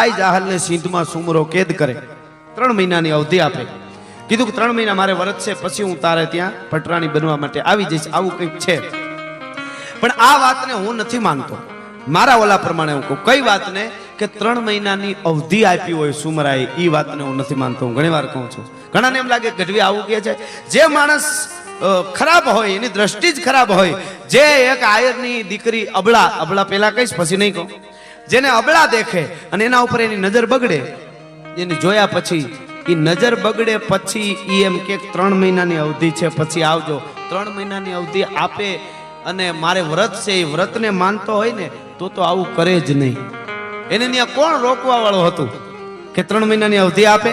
આઈ જાહલને સિંધમાં સુમરો કેદ કરે, 3 મહિનાની અવધિ આપે. કીધું કે 3 મહિના મારે વરત છે, પછી હું તારે ત્યાં પટરાણી બનવા માટે આવી જઈશ, આવું કંઈક છે. પણ આ વાતને હું નથી માનતો. મારા ઓલા પ્રમાણે હું કહું, કઈ વાતને? કે 3 મહિનાની અવધિ આપી હોય સુમરાએ, એ વાતને હું નથી માનતો. હું ઘણી વાર કહું છું, ઘણાને એમ લાગે ગઢવી આવું કહે છે. જે માણસ ખરાબ હોય એની દ્રષ્ટિ જ ખરાબ હોય. જે એક આયરની દીકરી અબળા પેલા કહીશ પછી નહીં કહું, જેને અબળા દેખે અને એના ઉપર એની નજર બગડે, એને જોયા પછી એ નજર બગડે પછી એ એમ કે 3 મહિનાની અવધિ છે પછી આવજો. 3 મહિનાની અવધિ આપે અને મારે વ્રત છે એ વ્રતને માનતો હોય ને તો આવું કરે જ નહીં. એને ત્યાં કોણ રોકવા વાળું હતું કે 3 મહિનાની અવધિ આપે?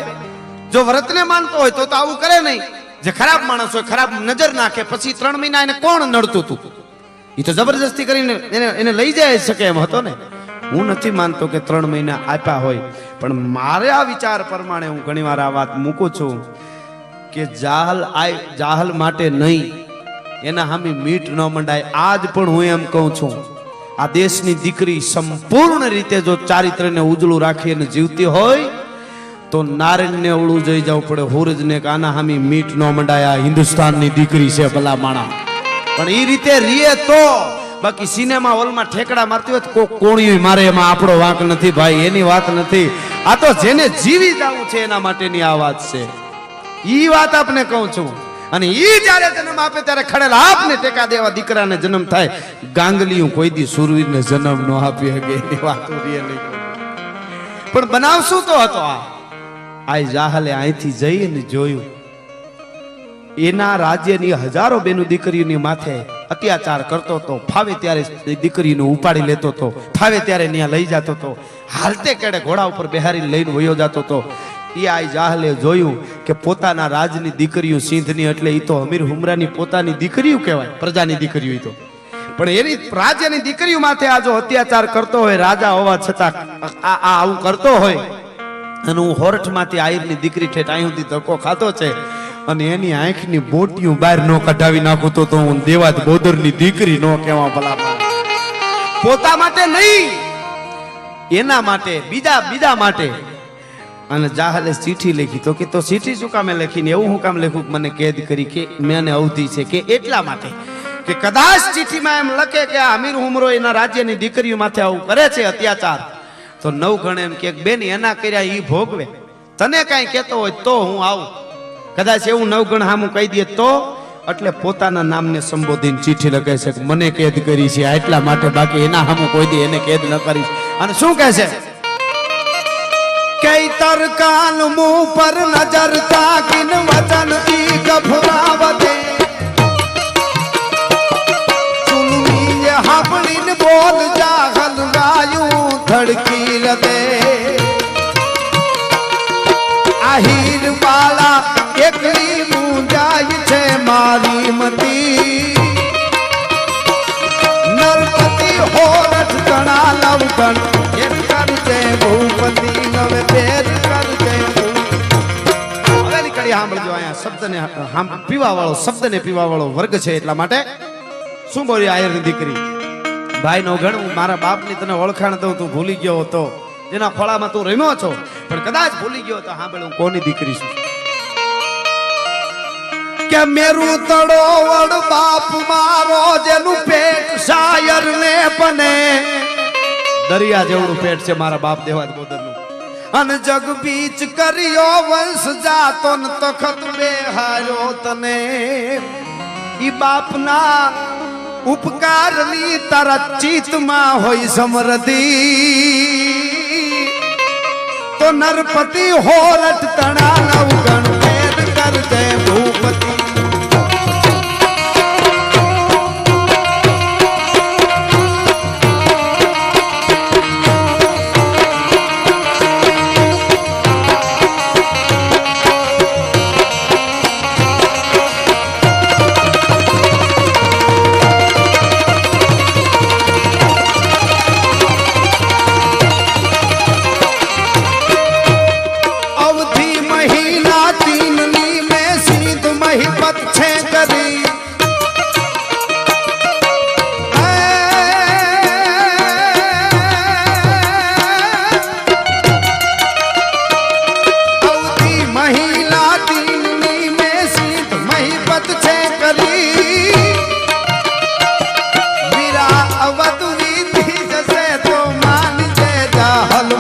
જો વ્રતને માનતો હોય તો આવું કરે નહીં. જે ખરાબ માણસ હોય, ખરાબ નજર નાખે, પછી 3 મહિના એને કોણ નડતું હતું? એ તો જબરજસ્તી કરીને એને લઈ જાય શકે એમ હતો ને. હું નથી માનતો કે 3 મહિના આપ્યા હોય, પણ મારે આ વિચાર પ્રમાણે હું ઘણી વાર આ વાત મૂકું છું કે જાહલ માટે નહીં, એના સામે મીઠ ન મંડાય. આજ પણ હું એમ કહું છું, આ દેશની દીકરી સંપૂર્ણ રીતે જો ચારિત્રને ઉજળું રાખી અને જીવતી હોય તો નારાયણને અવળું જઈ જવું પડે, હુરજને કે આના સામે મીઠ ન મંડાય, હિન્દુસ્તાનની દીકરી છે ભલા માણા. પણ એ રીતે રીએ તો, બાકી સિનેમા હોલમાં ઠેકડા મારતી હોય તો કોણિયું મારે, એમાં આપણો વાંક નથી ભાઈ, એની વાત નથી. આ તો જેને જીવી જવું છે એના માટેની આ વાત છે. ઈ વાત આપને કહું છું. અને ઈ જ્યારે જન્મ આપે ત્યારે ખડેલ આપને ટેકા દેવા દીકરાને જન્મ થાય. ગાંગલીયું કોઈ દી સુરવીરને જન્મ ન આપી શકે એની વાત રીએ નહીં. પણ બનાવશું તો હતો આ જાહલે અહીંથી જઈને જોયું, એના રાજ્યની હજારો બેનો દીકરીઓની માથે અત્યાચાર કરતો હતો. ફાવે ત્યારે દીકરીને ઉપાડી લેતો હતો, ફાવે ત્યારે ત્યાં લઈ જતો હતો, હાલતે કેડે ઘોડા ઉપર બેહારી લઈને વયો જતો હતો. એ આ જાહલે જોયું કે પોતાના રાજની દીકરીઓ સિંધની, એટલે એ તો અમીર હુમરાની પોતાની દીકરીઓ કહેવાય, પ્રજાની દીકરીઓ. તો પણ એની રાજ્યની દીકરીઓ માથે આ જો અત્યાચાર કરતો હોય, રાજા હોવા છતાં આવું કરતો હોય, અને હું હોરઠમાંથી આયરની દીકરી ઠેઠ અહીં સુધી ધક્કો ખાતો છે, અને એની આંખની બોટીઓ બહાર નો કઢાવી નાખું તો હું દેવાત બોદરની દીકરી નો કહેવા ભલા. પોતા માટે નહીં, એના માટે, બીજા માટે. અને જાહલે ચીઠી લખી. તો કે તો ચીઠી શું કામે લખીને એવું હું કામ લખ્યું કે મને કેદ કરી, કે મેં અવધિ છે, કે એટલા માટે કે કદાચ ચીઠીમાં એમ લખે કે આ અમીર હુમરો એના રાજ્યની દીકરીઓ માથે આવું કરે છે અત્યાચાર, તો 9 ગણ એમ કે બેન એના કર્યા ઈ ભોગવે, તને કઈ કહેતો હોય તો હું આવું. કદાચ એવું 9 ગણ હામું કહી દે તો, એટલે પોતાના નામને સંબોધીને ચીઠી લખે છે કે મને કેદ કરી છે એટલા માટે, બાકી એના હામું કોઈ દી એને કેદ ન કરી. અને શું કહે છે? કઈ તરકાલ મું પર નજર તાકીન વચન ઈ ગભરાવતે, સુનવી હાપડીન બોલ જાહલ ગાયું ધડકી લદે. આહીર બાળા એકલી મુંજાય છે મારી મતી, નરપતિ હોરઠ ગણા લવગણ એક કરતે ભૂપતિ નવે પેર કરતે. હવે નીકળી સાંભળજો, અહીંયા શબ્દને પીવા વાળો, શબ્દને પીવા વાળો વર્ગ છે. એટલા માટે શું બોલી આયરની દીકરી? ભાઈ નો ગણ, હું મારા બાપની તને ઓળખાણ દઉં, તું ભૂલી ગયો હતો, જેના ખોળામાં તું રમ્યો છો, પણ કદાચ ભૂલી ગયો તો સાંભળ હું કોની દીકરી છું. કે મેરું તળોવડ બાપ મારો, જેનું પેટ શાયર ને બને, દરિયા જેવડું પેટ છે મારા બાપ દેવાત બોદરનું. અને જગ બીચ કર્યો વંશ જાતો ન તખત બેહાર્યો તને. ઈ બાપના ઉપકારની તારા ચિત્તમાં હોય સમૃદ્ધિ, તો નરપતિ હોરઠ તણા 9 ગણ પેદ કરતે ભૂપતિ.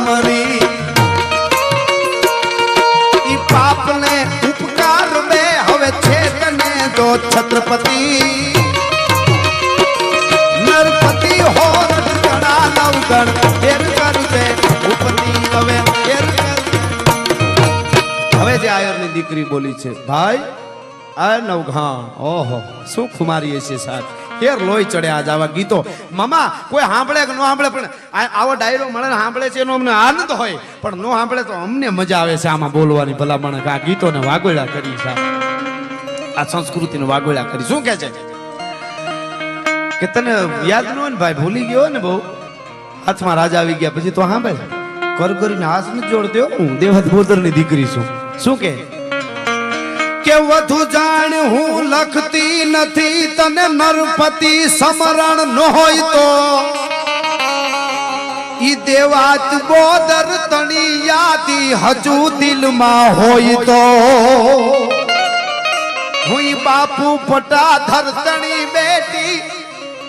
મરી ઈ પાપને ઉપકાર બે હવે છે તને તો છત્રપતિ નરપતિ હો ગણા નવગણ ફેર કરજે ઉપતિ હવે ફેર કરજે. હવે જે આયરની દીકરી બોલી છે ભાઈ આ નવઘણ ઓહો શું ખુમારી છે સાહેબ કેર લોહી ચડે આજ આવા ગીતો મામા કોઈ સાંભળે કે ન સાંભળે પણ આવો ડાયરો મળે ને સાંભળે છે એનો અમને આનંદ હોય પણ ન સાંભળે તો અમને મજા આવે છે આમાં બોલવાની ભલામણ આ ગીતોને વાગોળા કરી સાહેબ આ સંસ્કૃતિને વાગોળા કરી શું કહે છે કે તને યાદ ન હોય ને ભાઈ ભૂલી ગયો ને બહુ હાથમાં રાજા આવી ગયા પછી તો સાંભળે કર કરીને હાથ નથી જોડતો હું દેવત બોદરની દીકરી છું શું કે વધુ જાણ હું લખતી નથી તને નરપતિ સમરણ ન હોય તો ઈ દેવાત બોદર તણી યાદી હજુ દિલમાં હોય તો હું બાપુ પટાધર તણી બેટી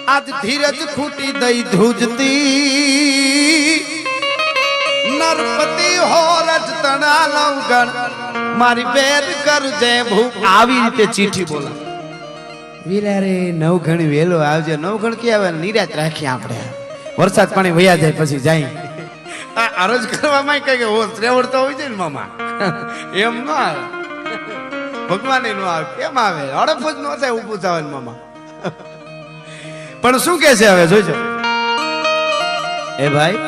આજ ધીરજ ખૂટી દઈ ધ્રુજતી નરપતિ હો રજ તણા લવગણ મારી બેર કરજે ભૂખ આવી રીતે ચીઠી બોલા વીરા રે નવઘણ વેલો આવજે નવઘણ કે આવે નિરાત રાખી આપણે વરસાદ પાણી વયા જાય પછી જાય આ અરજ કરવામાં કઈ કે હો ત્રેવડતો હોય છે ને મામા એમ ન આવે ભગવાન નો આવે કેમ આવે હડપ જ ન થાય ઊભું થવાનું મામા પણ શું કે છે હવે જોજો એ ભાઈ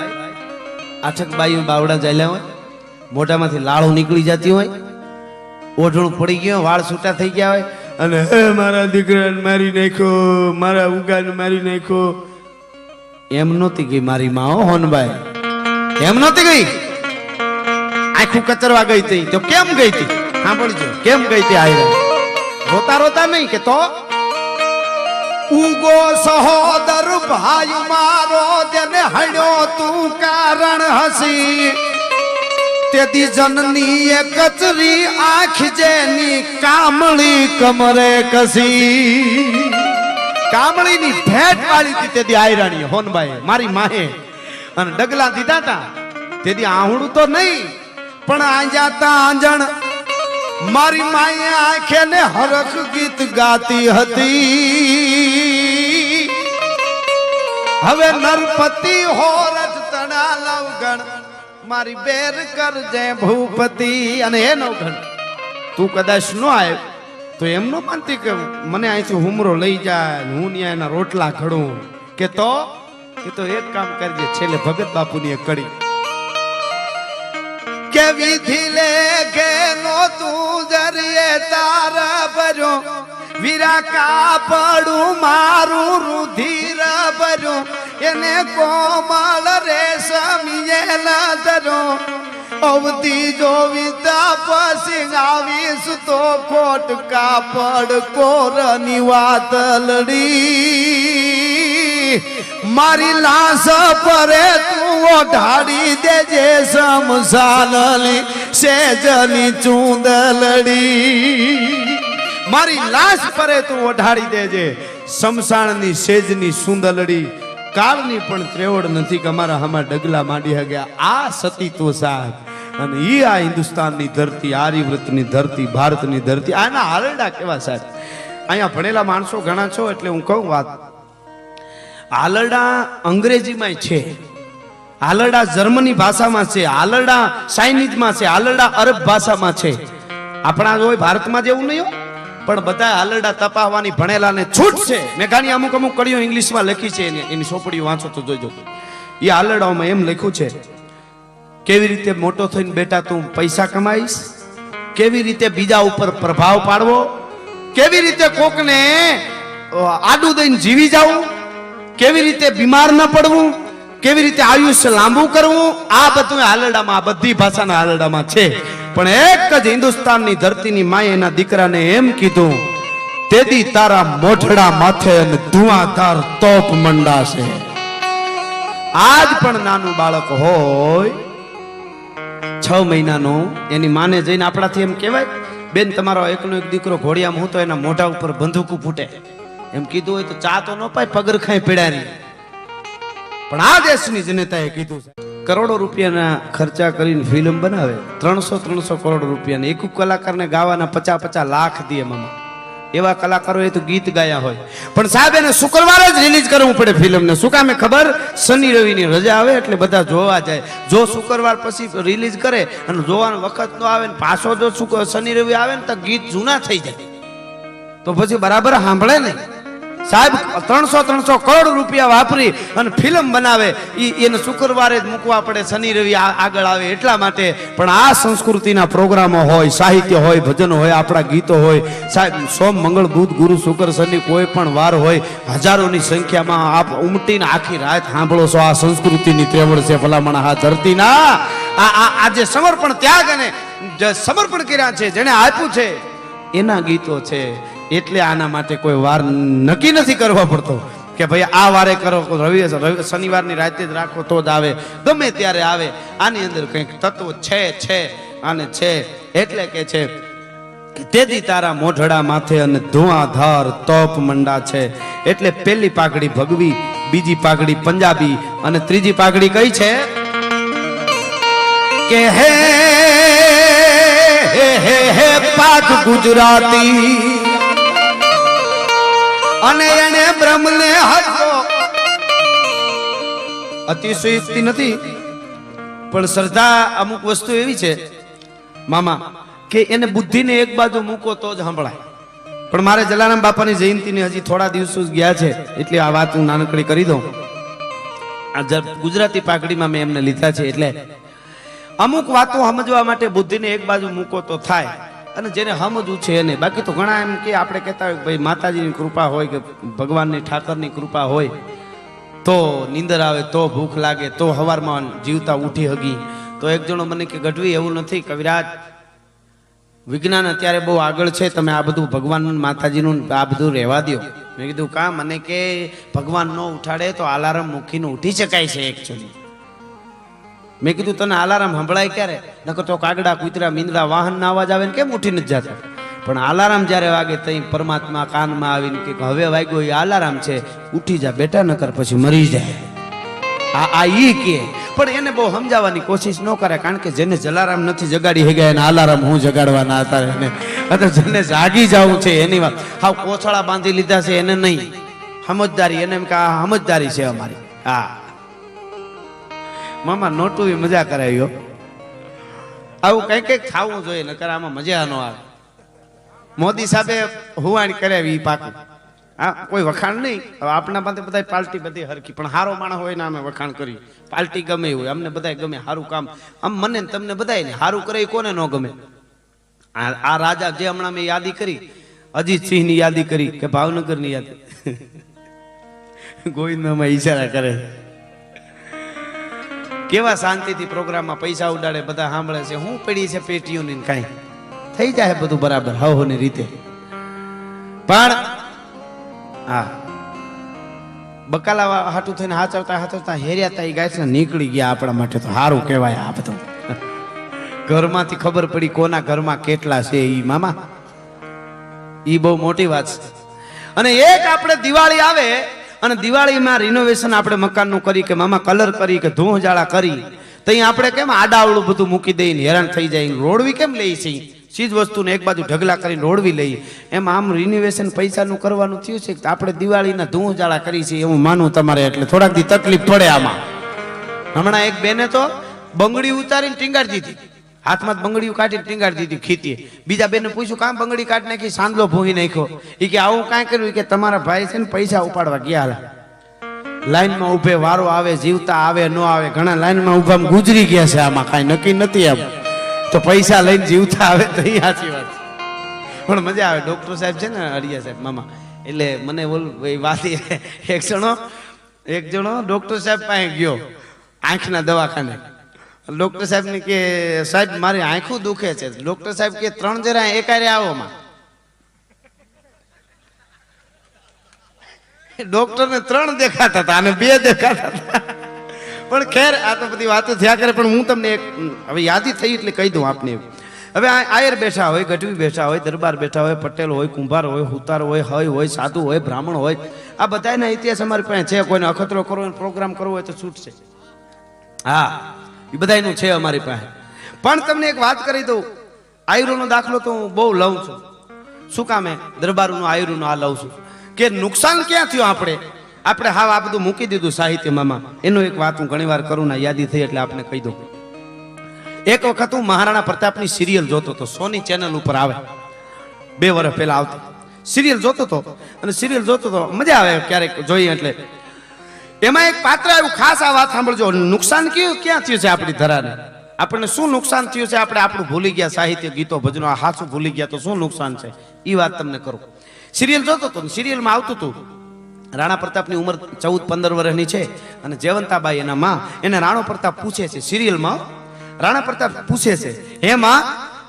આઠક બાયું બાવડા ચાલ્યા હોય મોઢામાંથી લાળો નીકળી જતી હોય ઓઢણું પડી ગયો વાળ છૂટા થઈ ગયા હોય અને હે મારા દીકરાને મારી નાખ્યો મારા ઉગાને મારી નાખ્યો એમ નહોતી ગઈ મારી માં હોનભાઈ એમ નહોતી ગઈ આખું કચરવા ગઈ હતી તો કેમ ગઈ હતી સાંભળજો કેમ ગઈ હતી આયરા રોતા રોતા નહીં કે તો ઉગો સહોદર ભાઈ મારો જેને હણ્યો તું કારણ હસી તેથી જનની એ કચરી આંખ જેની કામળી કમરે કસી કામળીની ભેટ વાળી હતી તેથી આયરાણી હોનબાઈ મારી માહે અને ડગલા દીધા હતા તેથી આહુડું તો નહીં પણ આંજાતા આંજણ મારી માએ આંખે ને હરખ ગીત ગાતી હતી હવે નરપતિ હો રજ તણા લવગણ મારી બેર કરજે ભૂપતિ અને એ નવઘણ તું કદાચ ન આવે તો એમ ન માનતી કે મને અહીંથી હુમરો લઈ જાય હું ત્યાં એના રોટલા ઘડું કે તો એક કામ કરજે છેલ્લે ભગત બાપુની એક કડી કે વિધિ લે કે નો તું જરીએ તાર ભર્યો વીરા કાપડું મારું રુધિર ભર્યું એને કોમળ રેશમીએ લધરો અવધી જોવિતા પછી આવીશ તો ખોટ કાપડ કોરની વાતલડી મારી લાશ પરે તું ઓઢાડી દેજે સમસાનલી સેજની ચૂંદલડી મારી લાશ પરે તું ઓઢાડી દેજે સમસાણની સેજની સુંદલડી કાળની પણ ત્રેવડ નથી કે અમારા હમા ડગલા માંડી ગયા આ સતી તો સાહેબ અને ઈ આ હિન્દુસ્તાનની ધરતી આર્યવ્રતની ધરતી ભારતની ધરતી આના હાલરડા કેવા સાહેબ અહીંયા ભણેલા માણસો ઘણા છો એટલે હું કહું વાત હાલરડા અંગ્રેજીમાં છે હાલરડા જર્મની ભાષામાં છે હાલરડા ચાઇનીઝમાં છે હાલરડા અરબ ભાષામાં છે આપણા હોય ભારતમાં જેવું નહીં હોય પણ બધા હાલરડા તપાવવાની ભણેલાને છૂટ છે મેં ઘણી અમુક કડીઓ ઇંગ્લિશમાં લખી છે એની ચોપડીઓ વાંચો તો જોજો એ હાલરડાઓમાં એમ લખ્યું છે કેવી રીતે મોટો થઈને બેટા તું પૈસા કમાઈશ કેવી રીતે બીજા ઉપર પ્રભાવ પાડવો કેવી રીતે કોકને આડું દઈને જીવી જવું કેવી રીતે બીમાર ન પડવું કેવી રીતે આયુષ્ય લાંબુ કરવું આ બધું હાલરડામાં આ બધી ભાષાના હાલરડામાં છે પણ એક જ હિન્દુસ્તાનની ધરતીની માએ એના દીકરાને એમ કીધું તેદી તારા મોઢડા માથે અને ધુઆધાર તોપ મંડાશે આજ પણ નાનું બાળક હોય 6 મહિનાનો એની માને જઈને આપણાથી એમ કહેવાય બેન તમારો એકનો એક દીકરો ઘોડિયામાં હું તો એના મોઢા ઉપર બંદૂકું ફૂટે એમ કીધું હોય તો ચા તો ન પાય પગરખાય પીડાની પણ આ દેશની જનતાએ કીધું કરોડો રૂપિયાના ખર્ચા કરીને ફિલ્મ બનાવે, 300 કરોડ રૂપિયાની. એક કલાકારને ગાવાના 50 લાખ દે મામા. એવા કલાકારોએ તો ગીત ગાયા હોય, પણ સાહેબ એને શુક્રવારે જ રિલીઝ કરવું પડે ફિલ્મને. શું કામે ખબર? શનિ રવિની રજા આવે એટલે બધા જોવા જાય. જો શુક્રવાર પછી રિલીઝ કરે અને જોવાનો વખત ન આવે ને પાછો જો શનિ રવિ આવે ને તો ગીત જૂના થઈ જાય, તો પછી બરાબર સાંભળે નહીં. સાહેબ 300 કરોડ રૂપિયા વાપરી અને ફિલ્મ બનાવે, એને શુક્રવારે જ મૂકવા પડે, શનિ રવિ આગળ આવે એટલા માટે. પણ આ સંસ્કૃતિના પ્રોગ્રામો હોય, સાહિત્ય હોય, ભજનો હોય, આપણા ગીતો હોય સાહેબ, સોમ મંગળ બુધ ગુરુ શુક્ર શનિ કોઈ પણ વાર હોય, હજારોની સંખ્યામાં આપ ઉમટીને આખી રાત સાંભળો છો. આ સંસ્કૃતિની ત્રેવડ છે ભલામણ આ ધરતીના. આ જે સમર્પણ ત્યાગ અને જે સમર્પણ કર્યા છે, જેને આપ્યું છે, એના ગીતો છે. એટલે આના માટે કોઈ વાર નક્કી નથી કરવા પડતો કે ભાઈ આ વારે કરો, રવિ શનિવારની રાતે જ રાખો તો જ આવે, ગમે ત્યારે આવે. આની અંદર કંઈક તત્વ છે અને છે. એટલે કે છે કે તેથી તારા મોઢડા માથે અને ધુઆધાર તપ મંડા છે. એટલે પહેલી પાઘડી ભગવી, બીજી પાઘડી પંજાબી અને ત્રીજી પાઘડી કઈ છે કે હે પાક ગુજરાતી. અને એને બ્રહ્મને હતો અતિશયોક્તિ નથી, પણ શ્રદ્ધા અમુક વસ્તુ એવી છે મામા કે એને બુદ્ધિને એક બાજુ મૂકો તો જ સંભળાય. પણ મારે જલારામ બાપાની જયંતિને હજી થોડા દિવસો જ ગયા છે, એટલે આ વાત હું નાનકડી કરી દઉં. આ ગુજરાતી પાઘડીમાં મેં એમને લીધા છે, એટલે અમુક વાતો સમજવા માટે બુદ્ધિને એક બાજુ મૂકો તો થાય, અને જેને સમજવું છે એને. બાકી તો ઘણા એમ કે આપણે કહેતા હોય ભાઈ માતાજીની કૃપા હોય કે ભગવાનની ઠાકરની કૃપા હોય તો નીંદર આવે, તો ભૂખ લાગે, તો સવારમાં જીવતા ઉઠી હગી. તો એક જણો મને કે ગઢવી એવું નથી કવિરાજ, વિજ્ઞાન અત્યારે બહુ આગળ છે, તમે આ બધું ભગવાન માતાજીનું આ બધું રહેવા દો. મેં કીધું કા? મને કે ભગવાન ન ઉઠાડે તો અલાર્મ મૂકીને ઉઠી શકાય છે એકચ્યુઅલી. મેં કીધું તને અલાર્મ સંભળાય ક્યારે? નકર તો કાગડા કૂતરા મીંદડા વાહનના અવાજ આવે ને કેમ ઉઠીને જ જતા? પણ અલાર્મ જ્યારે વાગે તઈ પરમાત્મા કાનમાં આવીને કે હવે વાગ્યો એ અલાર્મ છે, ઉઠી જા બેટા, નકર પછી મરી જાય. આ ઈ કે, પણ એને બહુ સમજાવવાની કોશિશ ન કરે, કારણ કે જેને જલારામ નથી જગાડી હે ગયા એને અલાર્મ હું જગાડવાના હતા એને. જેને જાગી જવું છે એની વાત. હાવ કોથળા બાંધી લીધા છે એને નહીં, સમજદારી એને એમ કે આ સમજદારી છે અમારી. હા મામા નોટું મજા કરાવ્યો. આવું કઈ ખાવું જોઈએ, નકર આમાં મજા ન આવે. મોદી સાહેબે હુવાણી કરાવી પાકું. હા કોઈ વખાણ નહીં. હવે આપણા પાસે બધા પાર્ટી બધી હરખી, પણ હારો માણસ હોય ને અમે વખાણ કરી. પાર્ટી ગમે હોય, અમને બધા ગમે સારું કામ. આમ મને તમને બધાય ને સારું કરે કોને ન ગમે? આ રાજા જે હમણાં મેં યાદી કરી, અજીતસિંહ ની યાદી કરી કે ભાવનગર ની યાદી, ગોવિંદમાં ઈશારા કરે. કેવા શાંતિથી પ્રોગ્રામમાં પૈસા ઉડાડે, બધા સાંભળે છે. હું પડી છે પેટીઓની કાંઈ થઈ જાય બધું બરાબર હવની રીતે. પણ હા બકાલા હાટું થઈને હાચવતા હેર્યાતા એ ગાય નીકળી ગયા. આપણા માટે તો સારું કહેવાય. આ બધું ઘરમાંથી ખબર પડી કોના ઘરમાં કેટલા છે ઈ મામા, ઈ બહુ મોટી વાત છે. અને એક આપણે દિવાળી આવે અને દિવાળીમાં રિનોવેશન આપણે મકાનનું કરી કે મામા કલર કરી કે ધૂળજાળા કરી, તો આપણે કેમ આડાવડું બધું મૂકી દઈને હેરાન થઈ જાય. રોડવી કેમ લઈ છે? ચીજ વસ્તુને એક બાજુ ઢગલા કરીને રોડવી લઈ. એમ આમ રિનોવેશન પૈસાનું કરવાનું થયું છે કે આપણે દિવાળીના ધૂળજાળા કરી છે એવું માનવું તમારે. એટલે થોડાક દી તકલીફ પડે આમાં. હમણાં એક બેને તો બંગડી ઉતારીને ટીંગાડી દીધી, હાથમાં બંગડીઓ કાઢીને ટીંગાડી દીધી ખીતીએ. બીજા બેને પૂછ્યું કામ બંગડી કાઢી નાખી, સાંદલો ભૂંગી નાખ્યો. એ કે આવું કાંઈ કર્યું? કે તમારા ભાઈ છે ને પૈસા ઉપાડવા ગયા, લાઈનમાં ઉભે વારો આવે, જીવતા આવે ન આવે, ઘણા લાઈનમાં ઉભા ગુજરી ગયા છે. આમાં કાંઈ નક્કી નથી એમ. તો પૈસા લઈને જીવતા આવે તો એ સાચી વાત. પણ મજા આવે. ડોક્ટર સાહેબ છે ને અડિયા સાહેબ મામા, એટલે મને બોલ વાત એક જણો ડોક્ટર સાહેબ પાસે ગયો આંખના દવાખાને. ડોક્ટર સાહેબ ને કે સાહેબ મારી આંખું દુખે છે. ડોક્ટર સાહેબ કે 3 જરા એકારે આવો માં. ડોક્ટર ને 3 દેખાતા હતા અને 2 દેખાતા હતા. પણ ખેર આ તો બધી વાતો થયા કરે. પણ હું તમને એક હવે યાદી થઈ એટલે કહી દઉં આપને. હવે આયર બેઠા હોય, ગઢવી બેઠા હોય, દરબાર બેઠા હોય, પટેલ હોય, કુંભાર હોય, હુતાર હોય, સાધુ હોય, બ્રાહ્મણ હોય, આ બધાના ઇતિહાસ અમારી પાસે છે. કોઈને અખતરો કરવો પ્રોગ્રામ કરવો હોય તો છૂટ છે. હા એ બધાયનું છે અમારી પાસે. પણ તમને એક વાત કરી દઉં, આયુર્વેદનો દાખલો તો હું બહુ લઉં છું. શું કામે? દરબારનું આયુર્વેદનું આ લઉં છું કે નુકસાન ક્યાં થયું આપણે હાવ આ બધું મૂકી દીધું સાહિત્યમાં. એનો એક વાત હું ઘણી વાર કરું ના યાદી થઈ એટલે આપણે કહી દઉં. એક વખત હું મહારાણા પ્રતાપની સિરિયલ જોતો હતો, સોની ચેનલ ઉપર આવે, 2 વર્ષ પહેલા આવતી સિરિયલ જોતો હતો. અને સિરિયલ જોતો હતો મજા આવે ક્યારેક જોઈએ. એટલે એમાં એક પાત્ર આવ્યું, ખાસ આ વાત સાંભળજો. નુકસાન ક્યાં થયું છે આપણી ધરાને? આપણને શું નુકસાન થયું છે? આપણે આપણું ભૂલી ગયા, સાહિત્ય, ગીતો, ભજનો, આ હાસું ભૂલી ગયા તો શું નુકસાન છે એ વાત તમને કરું. સિરિયલ જોતો હતો, સિરિયલમાં આવતું હતું રાણા પ્રતાપની ઉંમર 14-15 વર્ષની છે અને જયવંતાબાઈ એના માં, એને રાણો પ્રતાપ પૂછે છે સિરિયલમાં, રાણા પ્રતાપ પૂછે છે એમાં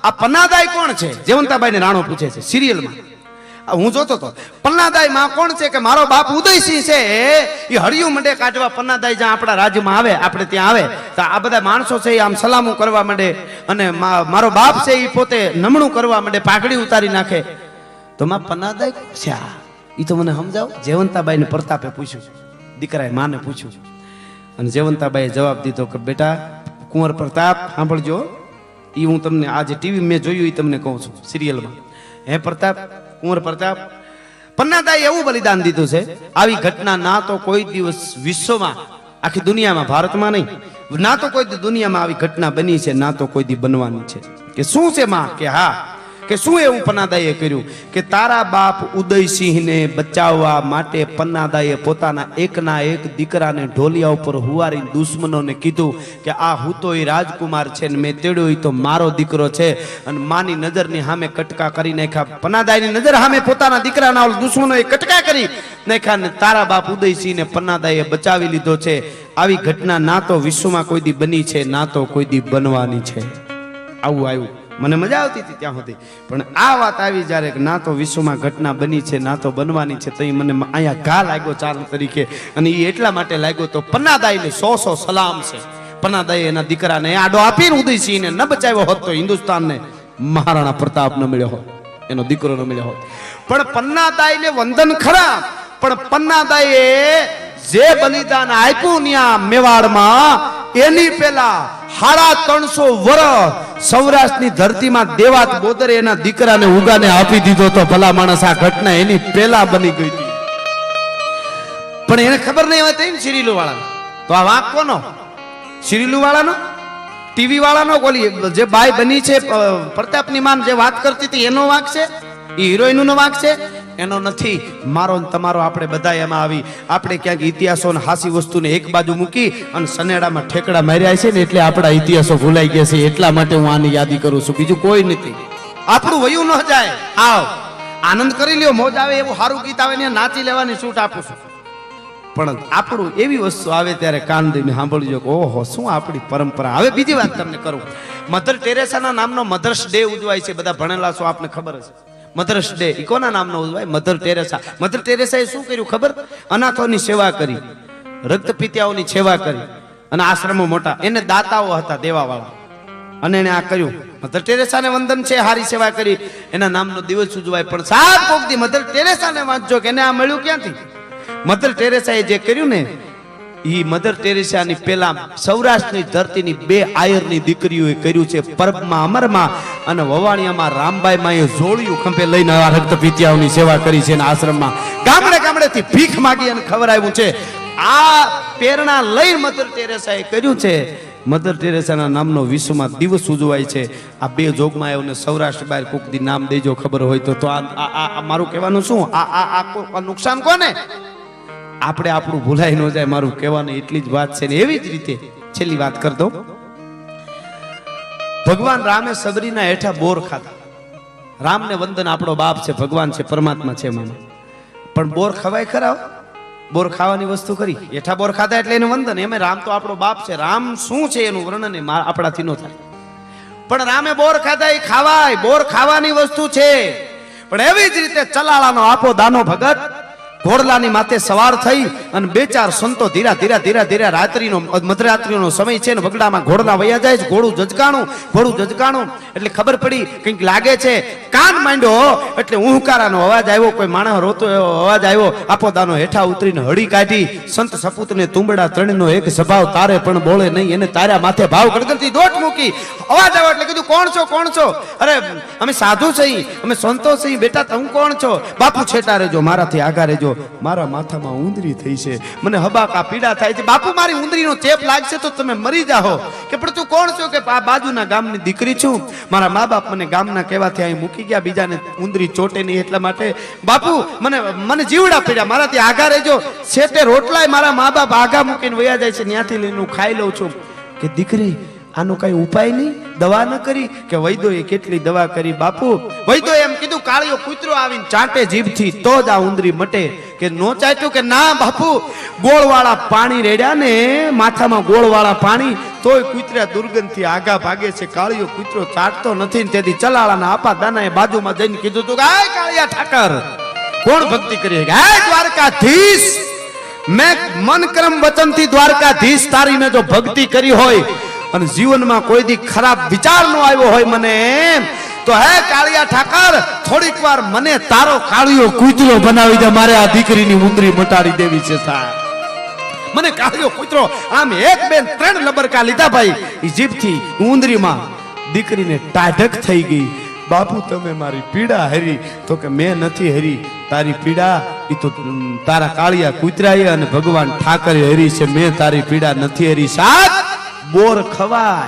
આ પન્નાદાઈ કોણ છે? જયવંતાબાઈને રાણો પૂછે છે સિરિયલમાં. હું જોતો હતો પન્નાદાઈ માં કોણ છે? કે મારો બાપ ઉદયસિંહ છે, એ હળિયું મંડે કાઢવા. પન્નાદાઈ જ્યાં આપણા રાજ્યમાં આવે, આપણે ત્યાં આવે તો આ બધા માણસો છે એ આમ સલામું કરવા માંડે અને મારો બાપ છે એ પોતે નમણું કરવા માંડે, પાઘડી ઉતારી નાખે. તો માં પન્નાદાઈ છે એ તો મને સમજાવો. જયવંતાબાઈને પ્રતાપે પૂછ્યું, દીકરાએ માને પૂછ્યું અને જયવંતાબાઈએ જવાબ દીધો કે બેટા કુંવર પ્રતાપ સાંભળજો, એ હું તમને આજે ટીવી મેં જોયું એ તમને કહું છું સિરિયલમાં. હે પ્રતાપ, કુંવર પ્રતાપ, પન્નાદાઈએ એવું બલિદાન દીધું છે, આવી ઘટના ના તો કોઈ દિવસ વિશ્વમાં, આખી દુનિયામાં, ભારતમાં નહીં, ના તો કોઈ દુનિયામાં આવી ઘટના બની છે, ના તો કોઈ દી બનવાની છે. કે શું છે માં? કે હા, કે શું એવું પન્નાદાઈએ કર્યું કે તારા બાપ ઉદયસિંહને બચાવવા માટે પન્નાદાઈએ પોતાના એકના એક દીકરાને ઢોલિયા ઉપર હુવારી દુશ્મનોને કીધું કે આ હું તો એ રાજકુમાર છે ને મેં તેડ્યો એ તો મારો દીકરો છે. અને માની નજરની સામે કટકા કરી નાખ્યા, પન્નાદાઈની નજર સામે પોતાના દીકરાના દુશ્મનોએ કટકા કરી નાખ્યા ને તારા બાપ ઉદયસિંહને પન્નાદાઈએ બચાવી લીધો છે. આવી ઘટના ના તો વિશ્વમાં કોઈ દી બની છે, ના તો કોઈ દી બનવાની છે. આવું આવ્યું. મને મજા આવતી હતી ત્યાં સુધી, પણ આ વાત આવી જ્યારે ના તો વિશ્વમાં ઘટના બની છે, ના તો બનવાની છે, તો એ મને અહીંયા ઘા લાગ્યો ચારણ તરીકે. અને એ એટલા માટે લાગ્યો તો પન્નાદાઈને 100 સલામ છે. પન્નાદાઈએ એના દીકરાને આડો આપીને ઉદયસિંહને ન બચાવ્યો હોત તો હિન્દુસ્તાનને મહારાણા પ્રતાપ ન મળ્યો હોત, એનો દીકરો ન મળ્યો હોત. પણ પન્નાદાઈને વંદન ખરા, પણ પન્નાદાઈએ જે બલિદાન આપ્યું ત્યાં મેવાડમાં, એની પેલા 350 વર્ષ સૌરાષ્ટ્રની ધરતીમાં દેવાત બોદરે એના દીકરાને ઉગાને આપી દીધો તો ભલા માણસ. આ ઘટના એની પેલા બની ગઈ હતી, પણ એને ખબર નહીં હોય ને સિરિયલો વાળા. તો આ વાંક કોનો? સિરિયલો વાળાનો, ટીવી વાળાનો? બોલી જે બાઈ બની છે પ્રતાપની માન જે વાત કરતી હતી એનો વાંક છે? એ હિરોઈનનો વાંક છે? એનો નથી. મારો ને તમારો આપણે બધા એમાં આવી આપણે ક્યાંક ઇતિહાસો ને હાસી વસ્તુને એક બાજુ મૂકી અને સનેડામાં ઠેકડા માર્યા છે ને એટલે આપણા ઇતિહાસો ભૂલાઈ ગયા છે. એટલા માટે હું આની યાદી કરું છું, બીજું કોઈ નથી. આપણું વયું ન જાય. આવ આનંદ કરી લ્યો, મોજ આવે એવું સારું ગીત આવે ને નાચી લેવાની છૂટ આપું છું. પણ આપણું એવી વસ્તુ આવે ત્યારે કાન દઈને સાંભળજો કે ઓહો શું આપણી પરંપરા. હવે બીજી વાત તમને કરું. મધર ટેરેસાના નામનો મધર્સ ડે ઉજવાય છે, બધા ભણેલા છો, આપને ખબર હશે. મધર્સ ડે ઈ કોના નામનો ઉજવાય? Mother Teresa. મધર ટેરેસાએ શું કર્યું ખબર? અનાથોની સેવા કરી, રક્તપિતિયાઓની સેવા કરી અને આશ્રમો મોટા, એને દાતાઓ હતા દેવાવાળા, અને એને આ કર્યું. મધર ટેરેસાને વંદન છે, હારી સેવા કરી, એના નામનો દિવસ ઉજવાય. પણ સાત કોકથી મધર ટેરેસાને વાંચજો કે એને આ મળ્યું ક્યાંથી? મધર ટેરેસાએ જે કર્યું ને, ઈ મધર ટેરેસાની પેલા સૌરાષ્ટ્રની ધરતીની 2 આયરની દીકરીઓએ કર્યું છે. પરબમાં અમરમાં અને વવાણિયામાં રામબાઈમાં એ જોડિયું ખંભે લઈને આ રક્તપિતિયાઓની સેવા કરી છે. આશ્રમમાં ગામડે ગામડેથી ભીખ માગી અને ખવડાવ્યું છે. આ પ્રેરણા લઈને મધર ટેરેસાએ કર્યું છે. મધર ટેરેસાના નામનો વિશ્વમાં દિવસ ઉજવાય છે. આ 2 જોગમાં આવ્યો સૌરાષ્ટ્ર બહાર કોક દી નામ દેજો ખબર હોય તો. આ મારું કહેવાનું શું? આ નુકસાન કોને? આપણે આપણું ભૂલાઈ ન જાય, મારું કહેવાનું એટલી જ વાત છે. ને એવી જ રીતે છેલ્લી વાત કર દો. ભગવાન રામે સબરીના હેઠા બોર ખાધા. રામને વંદન, આપણો બાપ છે, ભગવાન છે, પરમાત્મા છે મામા. પણ બોર ખવાય ખરા? બોર ખાવાની વસ્તુ કરી. હેઠા બોર ખાધા એટલે એને વંદન. એમાં રામ તો આપણો બાપ છે. રામ શું છે એનું વર્ણન આપણાથી ન થાય. પણ રામે બોર ખાધા, એ ખાવાય, બોર ખાવાની વસ્તુ છે. પણ એવી જ રીતે ચલાળાનો આપો દાનો ભગત ઘોડલાની માથે સવાર થઈ અને બે ચાર સંતો ધીરા ધીરા ધીરા ધીરા રાત્રિનો મધરાત્રિનો સમય છે ને વગડામાં ઘોડલા વયા જાય છે. ઘોડું જજકાણું એટલે ખબર પડી કંઈક લાગે છે. કાન માંડ્યો એટલે ઉહકારાનો અવાજ આવ્યો. કોઈ માણસ રોતો એવો અવાજ આવ્યો. આપો દાનો હેઠા ઉતરીને હળી કાઢી. સંત સપૂતને તુંબડા ત્રણનો એક સ્વભાવ, તારે પણ બોલે નહીં એને તારા માથે ભાવ ગણગણતી દોટ મૂકી. અવાજ આવ્યો એટલે કીધું કોણ છો? અરે અમે સાધુ છીએ, અમે સંતો છીએ. બેટા તમે કોણ છો? બાપુ છેટા રહેજો, મારાથી આગા રહેજો, મારા માથામાં ઉંદરી થઈ છે, મને હબાકા પીડા થાય છે. બાપુ મારી ઉંદરીનો ચેપ લાગશે તો તમે મરી જાઓ. કે પણ તું કોણ છો? કે આ બાજુના ગામની દીકરી છું, મારા મા બાપ મને ગામના કહેવાથી અહીં મૂકી ગયા, બીજાને ઉંદરી ચોટે નહીં એટલા માટે. બાપુ મને જીવડા પીડા, મારાથી આગા રહેજો. છેટે રોટલાય મારા મા બાપ આગા મૂકીને વયા જાય છે, ત્યાંથી લઈને હું ખાઈ લઉં છું. કે દીકરી આનો કઈ ઉપાય નહીં? દવા ન કરી? કે વૈદ્યોએ કેટલી દવા કરી. બાપુ વૈદ્યોએ એમ કીધું કાળિયો કૂતરો આવીને ચાટે જીભથી તો જ આ ઉંદરી મટે. કે નો ચાટ્યું? કે ના બાપુ, ગોળવાળા પાણી રેડ્યા ને માથામાં ગોળવાળા પાણી, તોય કૂતરા દુર્ગંધથી આગા ભાગે છે. કાળિયો કૂતરો ચાટતો નથી. તેથી ચલાળાના આપા દાનાએ બાજુમાં જઈને કીધું તું કે આ કાળિયા ઠાકર કોણ ભક્તિ કરી? હે દ્વારકાધીશ, મેં મન કર્મ વચનથી દ્વારકાધીશ તારી મેં જો ભક્તિ કરી હોય અને જીવનમાં કોઈ દી ખરાબ વિચાર નો આવ્યો હોય મને, તો હે કાળિયા ઠાકર થોડીક વાર મને તારો કાળિયો કૂતરો બનાવી દે. મારે આ દીકરીની ઉંદરી મટાડી દેવી છે સાહેબ. મને કાળિયો કૂતરો આમ એક બે ત્રણ લબરકા લીધા ભાઈ, જીભથી ઉંદરીમાં દીકરીને ટાઢક થઈ ગઈ. બાપુ તમે મારી પીડા હરી? તો કે મેં નથી હરી, તારી પીડા ઈ તો તારા કાળિયા કૂતરાએ અને ભગવાન ઠાકરે હરી છે, મેં તારી પીડા નથી હરી. સાહેબ બોર ખવાય,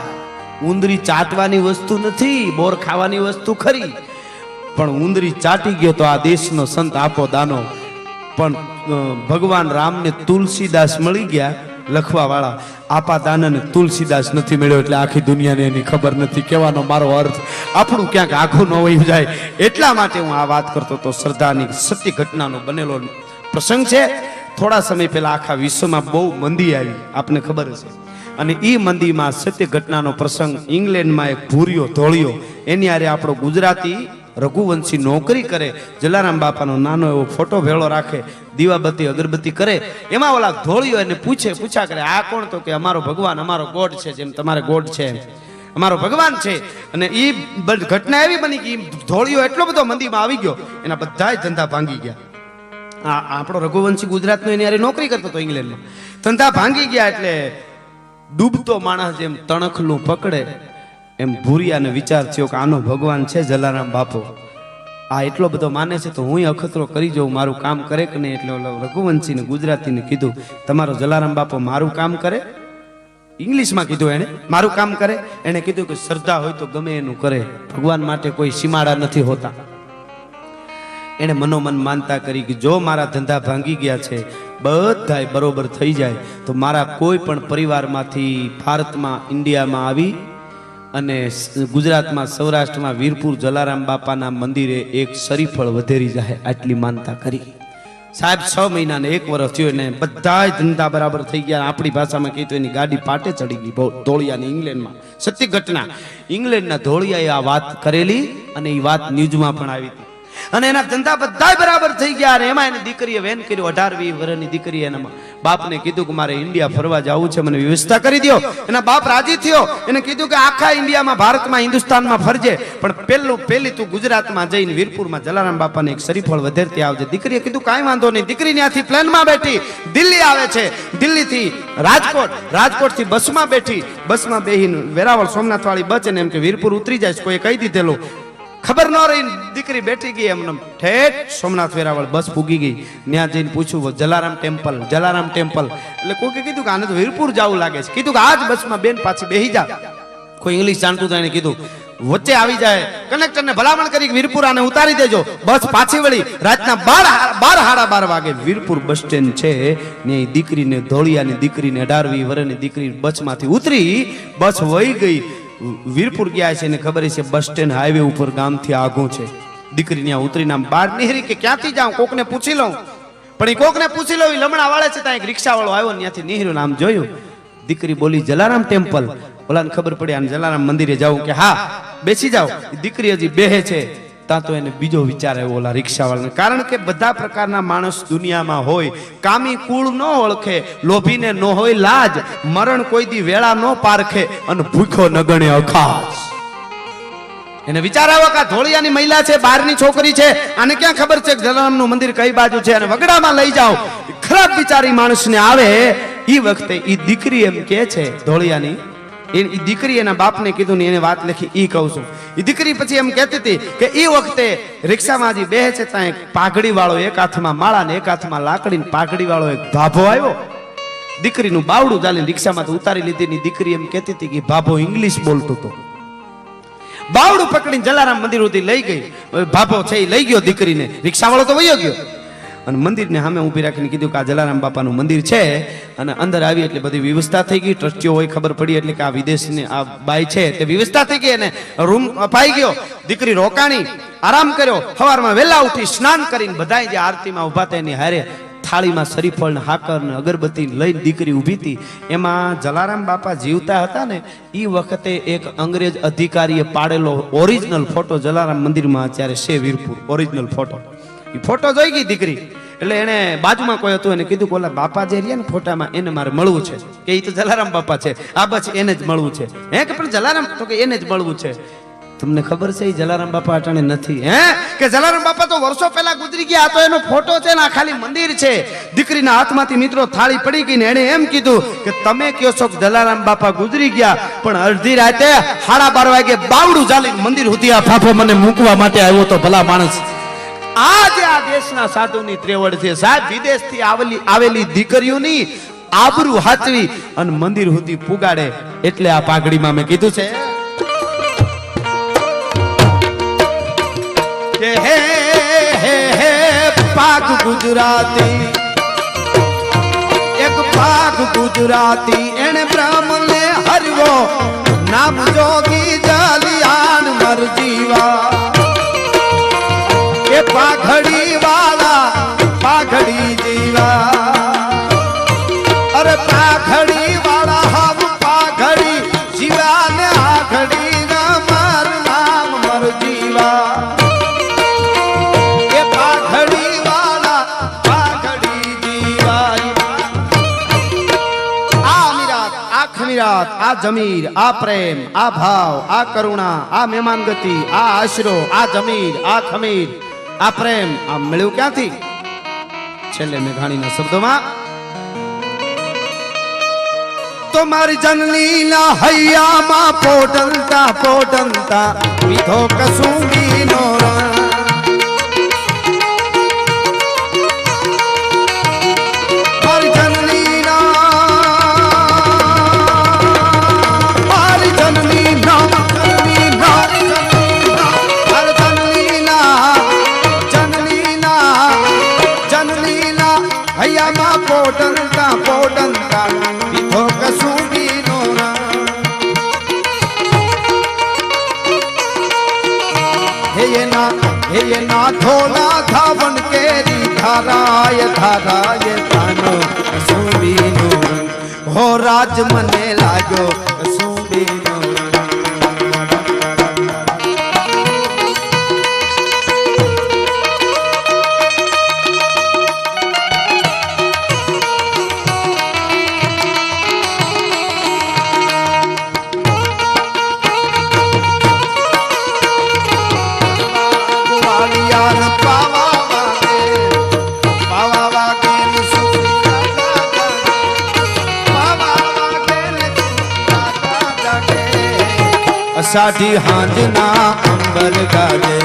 ઉંદરી ચાટવાની વસ્તુ નથી, બોર ખાવાની વસ્તુ ખરી, પણ ઉંદરી ચાટી ગયો તો આ દેશનો સંત આપો દાનો. પણ ભગવાન રામને તુલસીદાસ મળી ગયા લખવા વાળા, આપા દાનને તુલસીદાસ નથી મળ્યો એટલે આખી દુનિયાને એની ખબર નથી. કહેવાનો મારો અર્થ આપણું ક્યાંક આખું ન વહી જાય એટલા માટે હું આ વાત કરતો તો. શ્રદ્ધાની સત્ય ઘટનાનો બનેલો પ્રસંગ છે. થોડા સમય પહેલા આખા વિશ્વમાં બહુ મંદી આવી, આપને ખબર હશે. અને એ મંદીમાં સત્ય ઘટનાનો પ્રસંગ, ઇંગ્લેન્ડમાં એક ભૂરિયો ધોળિયો, એની આરે આપણો ગુજરાતી રઘુવંશી નોકરી કરે. જલારામ બાપાનો નાનો એવો ફોટો ભેળો રાખે, દીવાબત્તી અગરબત્તી કરે. એમાં ઓલા ધોળિયો એને પૂછ્યા કરે આ કોણ? તો કે અમારો ભગવાન, અમારો ગોડ છે, જેમ તમારે ગોડ છે અમારો ભગવાન છે. અને એ ઘટના એવી બની કે ધોળિયો એટલો બધો મંદીમાં આવી ગયો, એના બધાય ધંધા ભાંગી ગયા. આપણો રઘુવંશી ગુજરાતનો એની આરે નોકરી કરતો હતો ઇંગ્લેન્ડમાં, ધંધા ભાંગી ગયા. એટલે ડૂબતો માણસ જેમ તણખલું પકડે એમ ભૂરિયાને વિચાર થયો કે આનો ભગવાન છે જલારામ બાપો, આ એટલો બધો માને છે તો હું અખતરો કરી જાઉં, મારું કામ કરે કે નહીં. એટલે ઓલો રઘુવંશીને ગુજરાતીને કીધું તમારો જલારામ બાપો મારું કામ કરે? ઇંગ્લિશમાં કીધું એને, મારું કામ કરે. એને કીધું કે શ્રદ્ધા હોય તો ગમે એનું કરે, ભગવાન માટે કોઈ સીમાડા નથી હોતા. એને મનોમન માનતા કરી કે જો મારા ધંધા ભાંગી ગયા છે, બધાય બરોબર થઈ જાય તો મારા કોઈ પણ પરિવારમાંથી ભારતમાં ઇન્ડિયામાં આવી અને ગુજરાતમાં સૌરાષ્ટ્રમાં વીરપુર જલારામ બાપાના મંદિરે એક શરીફળ વધેરી જાય, આટલી માનતા કરી. સાહેબ 6 મહિના ને 1 વર્ષ થયો ને બધાય ધંધા બરાબર થઈ ગયા. આપણી ભાષામાં કીધું એની ગાડી પાટે ચડી ગઈ. ધોળિયાની ઇંગ્લેન્ડમાં સત્ય ઘટના, ઇંગ્લેન્ડના ધોળિયાએ આ વાત કરેલી અને એ વાત ન્યૂઝમાં પણ આવી હતી. અને એના ધંધા બધાય બરાબર થઈ ગયા. અને એમાં એની દીકરીએ વેન કર્યો, 18-20 વર્ષની દીકરી. એના બાપને કીધું કે મારે ઇન્ડિયા ફરવા જવું છે, મને વ્યવસ્થા કરી દો. એના બાપ રાજી થયો. એને કીધું કે આખા ઇન્ડિયામાં, ભારતમાં, હિન્દુસ્તાનમાં ફરજે, પણ પહેલી તું ગુજરાતમાં જઈને વીરપુરમાં જલારામ બાપાને એક શરીફળ વધેરતી આવજે. દીકરીએ કીધું કાંઈ વાંધો નહીં. દીકરી ત્યાંથી પ્લેનમાં બેઠી દિલ્હી આવે છે, દિલ્હીથી રાજકોટથી બસમાં બેઠી. બસમાં બેહીને વેરાવળ સોમનાથ વાળી બસ, એને એમ કે વીરપુર ઉતરી જાય, કોઈ કહી દીધેલું, ખબર ન રહી. દીકરી બેઠી ગઈ એમને ઠેઠ સોમનાથ વેરાવળ બસ પૂગી ગઈ. ત્યાં જઈને પૂછ્યું જલારામ ટેમ્પલ. એટલે કોઈ કીધું કે આને તો વીરપુર જવું લાગે છે. કીધું કે આ જ બસમાં બેન પાછી બેહી જા. કોઈ ઇંગ્લિશ જાણતું એને કીધું વચ્ચે આવી જાય, કનેક્ટરને ભલામણ કરી વીરપુર આને ઉતારી દેજો. બસ પાછી વળી રાતના 12:30 વાગે વીરપુર બસ સ્ટેન્ડ છે ને દીકરીને, ધોળિયાની દીકરીને, 18-20 વર્ષની દીકરી બસમાંથી ઉતરી, બસ વહી ગઈ. વીરપુર ગયા છે ને ખબર છે બસ સ્ટેન્ડ હાઈવે ઉપર ગામથી આગું છે. દીકરી ત્યાં ઉતરીને આમ બહાર નીકળી કે ક્યાંથી જાઉં, કોકને પૂછી લઉં. પણ એ કોકને પૂછી લઉં, લમણા વાળે છે. ત્યાં એક રિક્ષા વાળો આવ્યો, ત્યાંથી નીકળ્યો, આમ જોયું. દીકરી બોલી જલારામ ટેમ્પલ. ઓલાને ખબર પડી આને જલારામ મંદિરે જાવું. કે હા બેસી જાઓ. દીકરી હજી બેહે છે. ત્યાં તો એને બીજો વિચાર આવ્યો ઓલા રિક્ષાવાળાને. કારણ કે બધા પ્રકારના માણસ દુનિયામાં હોય. કામી કુળ ન ઓળખે, લોભીને ન હોય લાજ, મરણ કોઈ દી વેળા ન પારખે, અને ભૂખો ન ગણે અખાસ. એને વિચાર આવ્યો કે ધોળિયાની મહિલા છે, બહારની છોકરી છે, આને ક્યાં ખબર છે કે જલારામનું મંદિર કઈ બાજુ છે, અને વગડામાં લઈ જાઓ. ખરાબ વિચારી માણસને આવે એ વખતે એ દીકરી એમ કે છે ધોળિયાની, એ દીકરી એના બાપને કીધું ને એને વાત લખી ઈ કહું છું. એ દીકરી પછી એમ કહેતી હતી કે એ વખતે રિક્ષામાં હજી બેહે છે ત્યાં એક પાઘડી વાળો, એક હાથમાં માળા ને એક હાથમાં લાકડી, પાઘડી વાળો એક ભાભો આવ્યો. દીકરીનું બાવડું ચાલીને રિક્ષામાં ઉતારી લીધી ની દીકરી એમ કહેતી હતી કે ભાભો ઇંગ્લિશ બોલતો હતો. બાવડું પકડીને જલારામ મંદિર સુધી લઈ ગઈ. ભાભો છે એ લઈ ગયો દીકરીને, રિક્ષાવાળો તો વયો ગયો અને મંદિરને સામે ઊભી રાખીને કીધું કે આ જલારામ બાપાનું મંદિર છે. અને અંદર આવી એટલે બધી વ્યવસ્થા થઈ ગઈ. ટ્રસ્ટીઓ હોય ખબર પડી એટલે કે આ વિદેશની આ બાઈ છે તે વ્યવસ્થા થઈ ગઈ અને રૂમ અપાઈ ગયો. દીકરી રોકાણી, આરામ કર્યો. સવારમાં વહેલા ઉઠી સ્નાન કરીને બધાય જે આરતીમાં ઊભા હતા એની હારે થાળીમાં શરીફળ ને હાકર ને અગરબત્તી લઈને દીકરી ઊભી હતી. એમાં જલારામ બાપા જીવતા હતા ને એ વખતે એક અંગ્રેજ અધિકારીએ પાડેલો ઓરિજિનલ ફોટો જલારામ મંદિરમાં અત્યારે છે વીરપુર, ઓરિજિનલ ફોટો. એ ફોટો જોઈ ગઈ દીકરી એટલે એને બાજુમાં કોઈ હતું એને કીધું કે ઓલા બાપા જે રહ્યા ને ફોટામાં એને મારે મળવું છે, કે એ તો જલારામ બાપા છે, આ બસ એને જ મળવું છે. હે કે પણ જલારામ, તો કે એને જ મળવું છે. તમને ખબર છે એ જલારામ બાપા અટાણે નથી. હે કે જલારામ બાપા તો વર્ષો પહેલા ગુજરી ગયા, આ તો એનો ફોટો છે ને આ ખાલી મંદિર છે. દીકરીના હાથમાંથી મિત્રો થાળી પડી ગઈ ને એને એમ કીધું કે તમે કહો છો કે જલારામ બાપા ગુજરી ગયા, પણ અડધી રાતે 12:30 વાગે બાવડું ચાલીને મંદિર સુધી આ ફાફો મને મૂકવા માટે આવ્યો તો ભલા માણસ. આજે આ દેશના સાધુની ત્રેવડ છે સાહેબ. વિદેશથી આવેલી દીકરીઓની આબરૂ હાચવી અને મંદિર સુધી પુગાડે એટલે આ પાઘડીમાં મેં કીધું છે કે હે હે હે પાઘ ગુજરાતી, એક પાઘ ગુજરાતી એને બ્રાહ્મણે હરવો, નામ જોગી જાલિયાન મર જીવા. એ પાઘડી વાળા પાઘડી જીવા, અરે પાઘડી વાળા હમ પાઘડી જીવા ને આઘડી ના માર નામ મર જીવા. એ પાઘડી વાળા પાઘડી જીવા. આ અમીરાત, આ ખમીરાત, આ જમીર, આ પ્રેમ, આ ભાવ, આ કરુણા, આ મહેમાન ગતિ, આ આશરો, આ જમીર, આ ખમીર, આ પ્રેમ આ મળ્યું ક્યાંથી? છેલ્લે મેઘાણીના શબ્દોમાં તો મારી જનનીના હૈયામાં પોટંતા પોટંતા પીધો કસુંબી નો રંગ. મારી જનનીના હૈયામાં પોટંતા પોટંતા પીધો કસુંબી નો રંગ. હે ના ધોલા ધાવન કેરી ધારાય ધારાય તાનો કસુંબી નો રંગ. હો રાજ મને લાગ્યો કસુંબી નો રંગ. અષાઢી હાંજના અંબર ગાજે,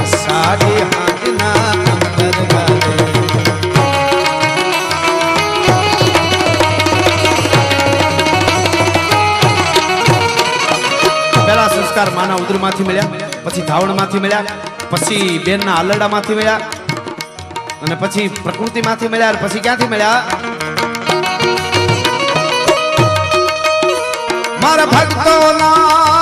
અષાઢી હાંજના અંબર ગાજે. પહેલા સંસ્કાર માના ઉદરમાંથી મળ્યા, પછી ધાવણમાંથી મળ્યા, પછી બેનના આલડામાંથી મળ્યા, અને પછી પ્રકૃતિમાંથી મળ્યા, પછી ક્યાંથી મળ્યા? મારા ભક્તોના